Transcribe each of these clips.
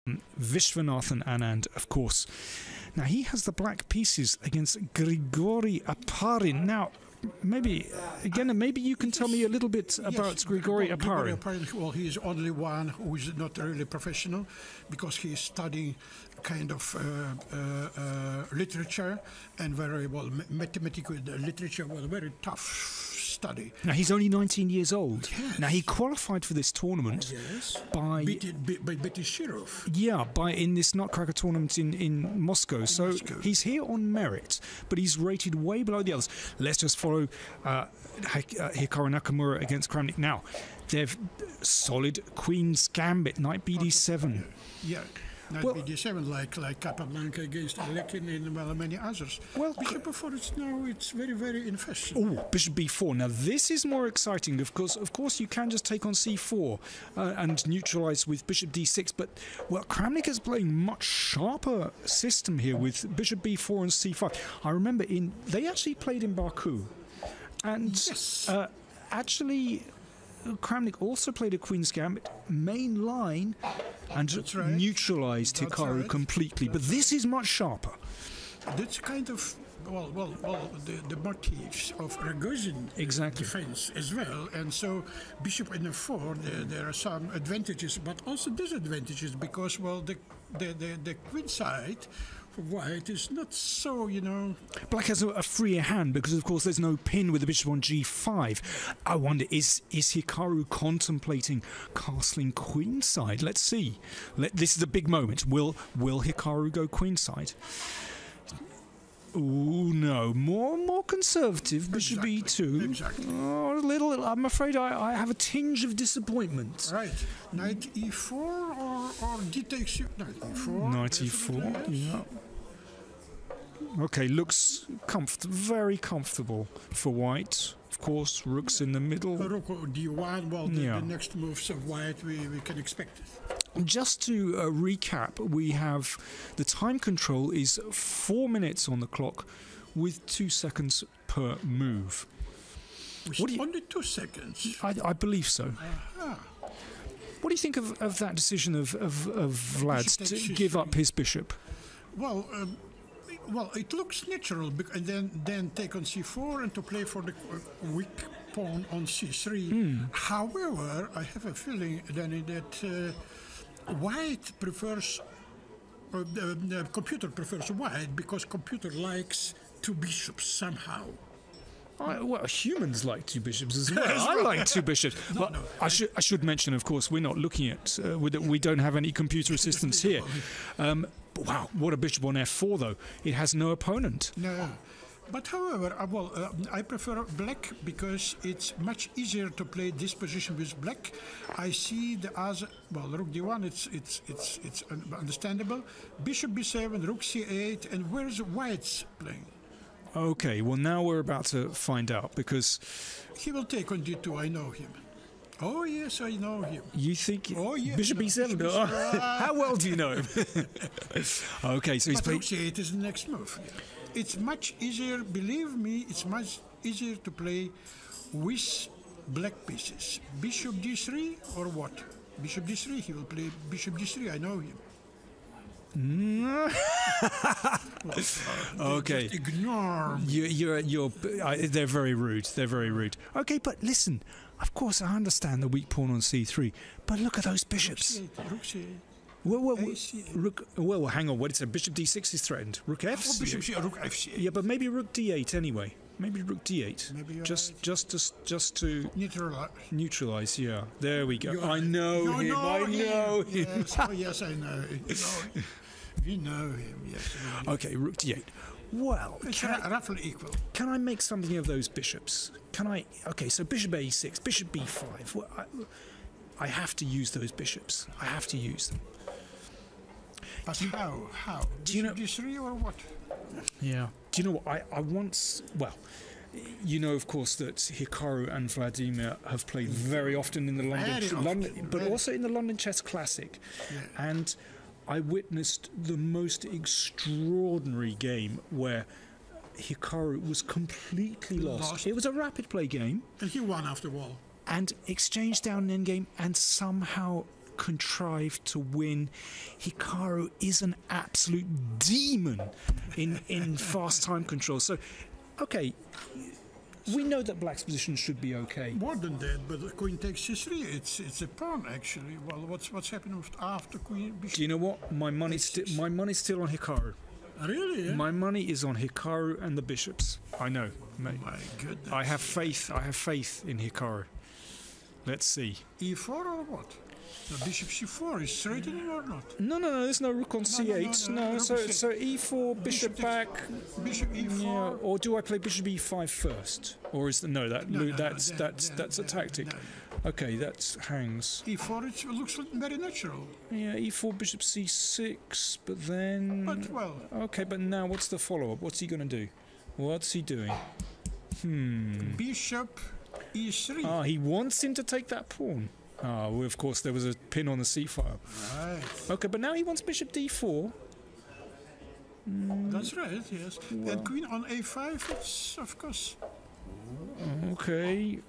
Vishwanathan Anand, of course. Now, he has the black pieces against Grigori Aparin. Now, maybe, again, maybe you can tell me a little bit about Grigori Aparin. Well, he is only one who is not really professional, because he is studying kind of literature, and very well mathematical literature was a very tough study. Now, he's only 19 years old. Yes. Now, he qualified for this tournament by beating Shirov. Yeah, in this Nutcracker tournament in Moscow. So he's here on merit, but he's rated way below the others. Let's just follow Hikaru Nakamura against Kramnik. Now, they've solid Queen's Gambit, Knight BD7. Yeah. Knight BD7, like Capablanca against Alekhine and many others. Well, Bishop B4 it's very, very in fashion. Oh, Bishop B4. Now this is more exciting. Of course, you can just take on C4 and neutralise with Bishop D6. But Kramnik is playing much sharper system here with Bishop B4 and C5. I remember they actually played in Baku, and actually. Kramnik also played a Queen's Gambit main line and neutralised Hikaru completely. But this is much sharper. That's kind of the motifs of Rogozin defense as well. And so Bishop in F4, there are some advantages, but also disadvantages, because the queen side for white is not so, Black has a freer hand because, of course, there's no pin with the bishop on G5. I wonder, is Hikaru contemplating castling queenside? Let's see. This is a big moment. Will Hikaru go queenside? Oh no, more conservative. Bishop E2. Exactly. Oh, a little. I'm afraid I have a tinge of disappointment. Right. Knight E4 or D takes you. Knight E4. Knight E4. Yeah. Okay, looks very comfortable for white. Of course, rook's in the middle. Rook D1. Well, the next moves of white we can expect it. Just to recap, we have the time control is 4 minutes on the clock with 2 seconds per move. Only 2 seconds? I believe so. What do you think of that decision of Vlad to give up his bishop? Well, it looks natural, and then take on C4 and to play for the weak pawn on C3. However, I have a feeling, Danny, that white prefers, the computer prefers white, because computer likes 2 bishops somehow. Humans like 2 bishops as well. I like 2 bishops. I should mention, of course, we're not looking at, we don't have any computer assistance here. Wow, what a bishop on F4, though. It has no opponent. No. But however, I prefer black because it's much easier to play this position with black. I see the other, rook D1, it's understandable. Bishop B7, rook C8, and where's white's playing? Okay, well now we're about to find out, because he will take on D2. I know him. Oh yes, I know him. You think? Oh yes. Bishop B7. How well do you know him? Okay, so he's playing. Rook C8 is the next move. It's much easier. Believe me, it's much easier to play with black pieces. Bishop D3 or what? Bishop D3. He will play Bishop D3. I know him. Okay. Just ignore me. They're very rude. They're very rude. Okay, but listen. Of course, I understand the weak pawn on C3, but look at those bishops. Rook C8. Well, hang on. What is it? Bishop D6 is threatened. Rook F6. Rook F6. Yeah, but maybe Rook D8 anyway. Maybe Rook D8. Maybe just to neutralize. Yeah, there we go. I know him. I know him. Yes. Oh yes, I know him. We know him. Yes. Okay, Rook D8. Well, roughly equal. Can I make something of those bishops? Can I? Okay, so Bishop A6, Bishop B5. Well, I have to use those bishops. I have to use them. But how? Do you know D3 or what? Yeah. Do you know what? I once. Well, you know, of course, that Hikaru and Vladimir have played very often in the London, but also in the London Chess Classic, and I witnessed the most extraordinary game where Hikaru was completely lost. It was a rapid play game. And he won after all. And exchanged down an endgame and somehow contrived to win. Hikaru is an absolute demon in fast time control. So, okay, we know that black's position should be okay. More than that, but the queen takes c3. It's a pawn actually. Well, what's happening after queen? Bishop? Do you know what? My money's still on Hikaru. Really? My money is on Hikaru and the bishops. I know, mate. My goodness. I have faith. I have faith in Hikaru. Let's see. e4 or what? The bishop c4 is straightening or not? No. There's no rook on c8. No. So e4, bishop back. Bishop e4. Yeah. Or do I play bishop e5 first? Or is that's a tactic. No. Okay, that hangs. e4 it looks very natural. Yeah, e4, bishop c6, but then. But well. Okay, but now what's the follow-up? What's he gonna do? What's he doing? Bishop e3. Ah, he wants him to take that pawn. Ah, well, of course, there was a pin on the c file. Right. Okay, but now he wants bishop d4. That's right, yes. Well. And queen on a5, it's of course. Okay.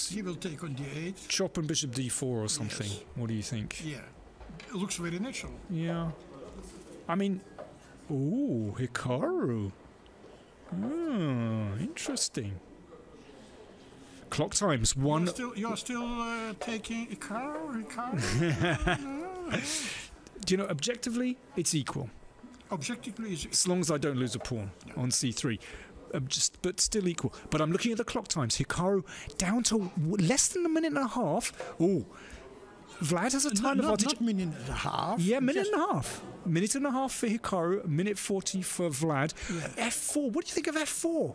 He will take on d8. Chop and bishop d4 or something. Yes. What do you think? Yeah. It looks very natural. Yeah. I mean, ooh, Hikaru. Oh, interesting. Clock times one. You're still taking Hikaru? Do you know, objectively, it's equal. Objectively, it's As long as I don't lose a pawn on c3. But still equal. But I'm looking at the clock times. Hikaru down to less than a minute and a half. Oh, Vlad has a time advantage. Not minute and a half. Yeah, minute and a half. Minute and a half for Hikaru, minute 40 for Vlad. Yeah. F4. What do you think of F4?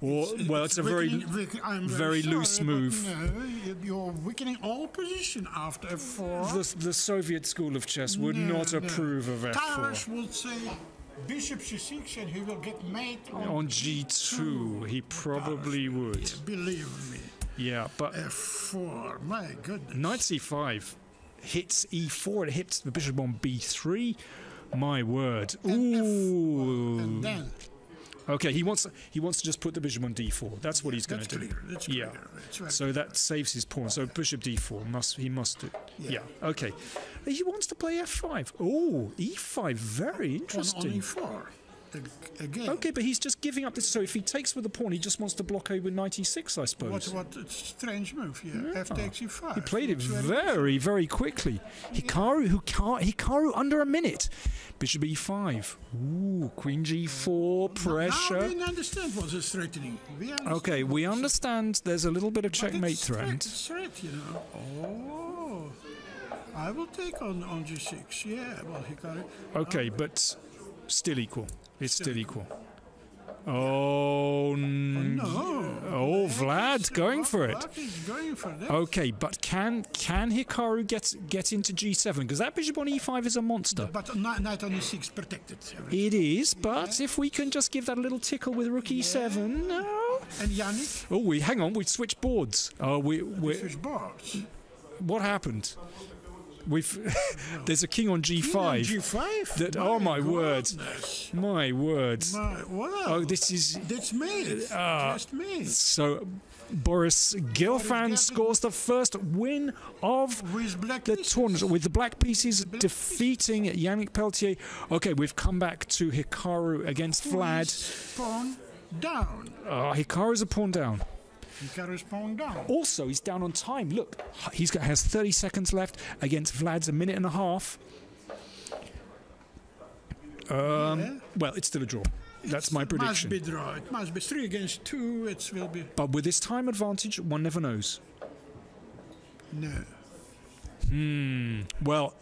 Well, it's a very loose sorry, move. No, you're weakening all position after f4. The Soviet school of chess would not approve of F4. Tarash would say bishop c6 and he will get mate On G2, he probably would. Yeah, believe me. Yeah, but F4, my goodness. knight c5 hits e4, it hits the bishop on b3. My word. Ooh. And then. Okay, he wants to just put the bishop on d4. That's what he's going to do. That's clear. So that saves his pawn. So bishop d4 he must do. Yeah. Okay. He wants to play f5. Oh, e5. Very interesting. On e4. Again. Okay, but he's just giving up this. So if he takes with the pawn, he just wants to blockade with knight e6, I suppose. What a strange move here. F takes e5. He played it very, very quickly. Hikaru under a minute. Bishop e5. Ooh, queen g4, pressure. Now we understand what's a straightening. Okay, we understand there's a little bit of checkmate threat. It's straight, you know. Oh, I will take on g6. Yeah, well, Hikaru. Okay, but still equal. It's still equal. Oh, no. Oh, Vlad going for it. Vlad is going for that. Okay, but can Hikaru get into g7? Because that bishop on e5 is a monster. But knight on e6 protected. It is, but if we can just give that a little tickle with rook e7, no. And Yannick? Oh, hang on, we switched boards. We switched boards. What happened? There's a king on g5. King on g5? That, oh my word. My word. Wow. Oh, that's made. Just made. So Boris Gelfand scores the first win of the tournament with the black pieces defeating Yannick Peltier. Okay, we've come back to Hikaru against Vlad. Pawn down. Hikaru's a pawn down. Hikaru's pawn down. Also, he's down on time. Look, has 30 seconds left against Vlad's a minute and a half. Well, it's still a draw. That's my prediction. It must be draw. It must be 3 against 2. It will be. But with this time advantage, one never knows. No. Well,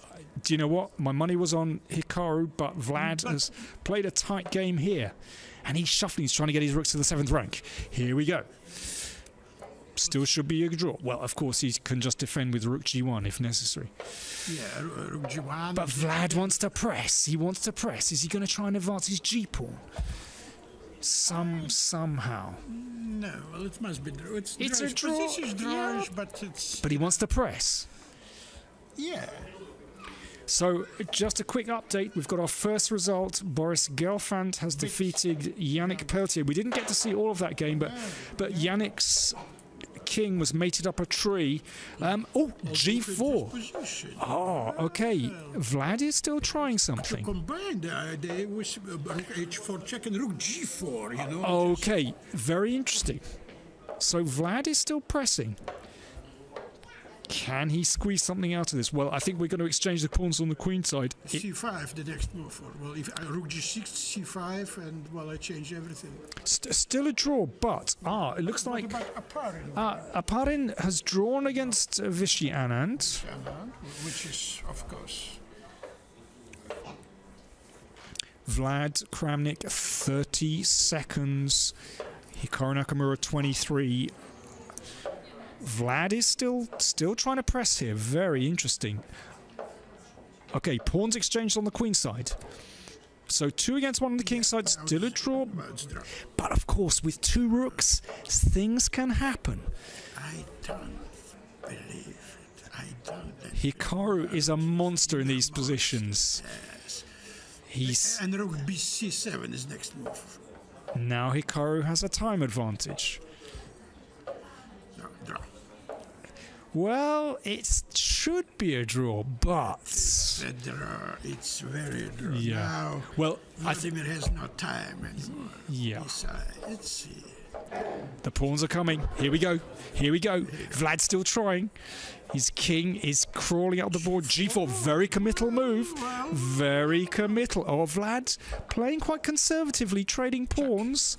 do you know what? My money was on Hikaru, but Vlad has played a tight game here. And he's shuffling. He's trying to get his rooks to the 7th rank. Here we go. Still should be a draw. Well, of course, he can just defend with rook g1 if necessary. Yeah, rook g1. But Vlad wants to press. He wants to press. Is he going to try and advance his g-pawn? Somehow. No, well, it must be draw. It's a draw. Position draws, but it's... But he wants to press. Yeah. So, just a quick update. We've got our first result. Boris Gelfand has defeated Yannick Peltier. We didn't get to see all of that game, but Yannick's king was mated up a tree. Oh, g4. Oh, okay. Vlad is still trying something. Combine the idea with rook h4 check and rook g4, you know. Okay, very interesting. So Vlad is still pressing. Can he squeeze something out of this? Well, I think we're going to exchange the pawns on the queen side. c5, the next move. Well, if rook g6, c5, and well, I change everything. Still a draw, but it looks like Aparin has drawn against Vishy Anand, which is, of course, Vlad Kramnik 30 seconds, Hikaru Nakamura 23. Vlad is still trying to press here. Very interesting. Okay, pawns exchanged on the queen side. So 2 against 1 on the king side, still a draw. But of course, with 2 rooks, things can happen. I don't believe it. I don't. Hikaru is a monster in these positions. Yes. And rook bc7 is next move. Now Hikaru has a time advantage. Well, it should be a draw, but it's a draw. It's very draw. Yeah. Now, well, Vladimir has no time anymore. Yeah. Let's see. The pawns are coming. Here we go. Here we go. Vlad's still trying. His king is crawling up the board. G4, very committal move. Very committal. Oh, Vlad playing quite conservatively, trading pawns.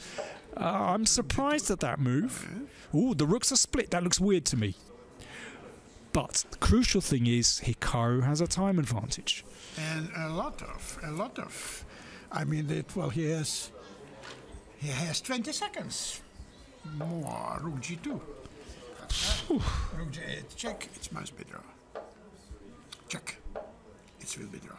I'm surprised at that move. Ooh, the rooks are split. That looks weird to me. But the crucial thing is Hikaru has a time advantage. And a lot of, I mean, he has 20 seconds more. Rook g2. Rook g8, check, it must be draw. Check, it will be draw.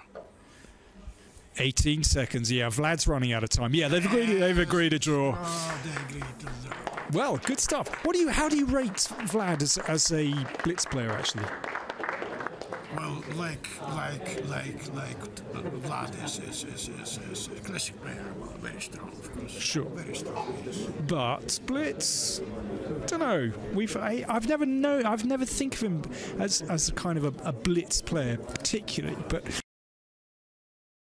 18 seconds, yeah, Vlad's running out of time. Yeah, they've agreed to draw. Oh, they agreed to draw. Well, good stuff. How do you rate Vlad as a blitz player, actually? Well, like Vlad is a classic player. Well, very strong, of course. Sure. Very strong. Yes. But blitz, don't know. I've never think of him as a kind of a blitz player particularly. But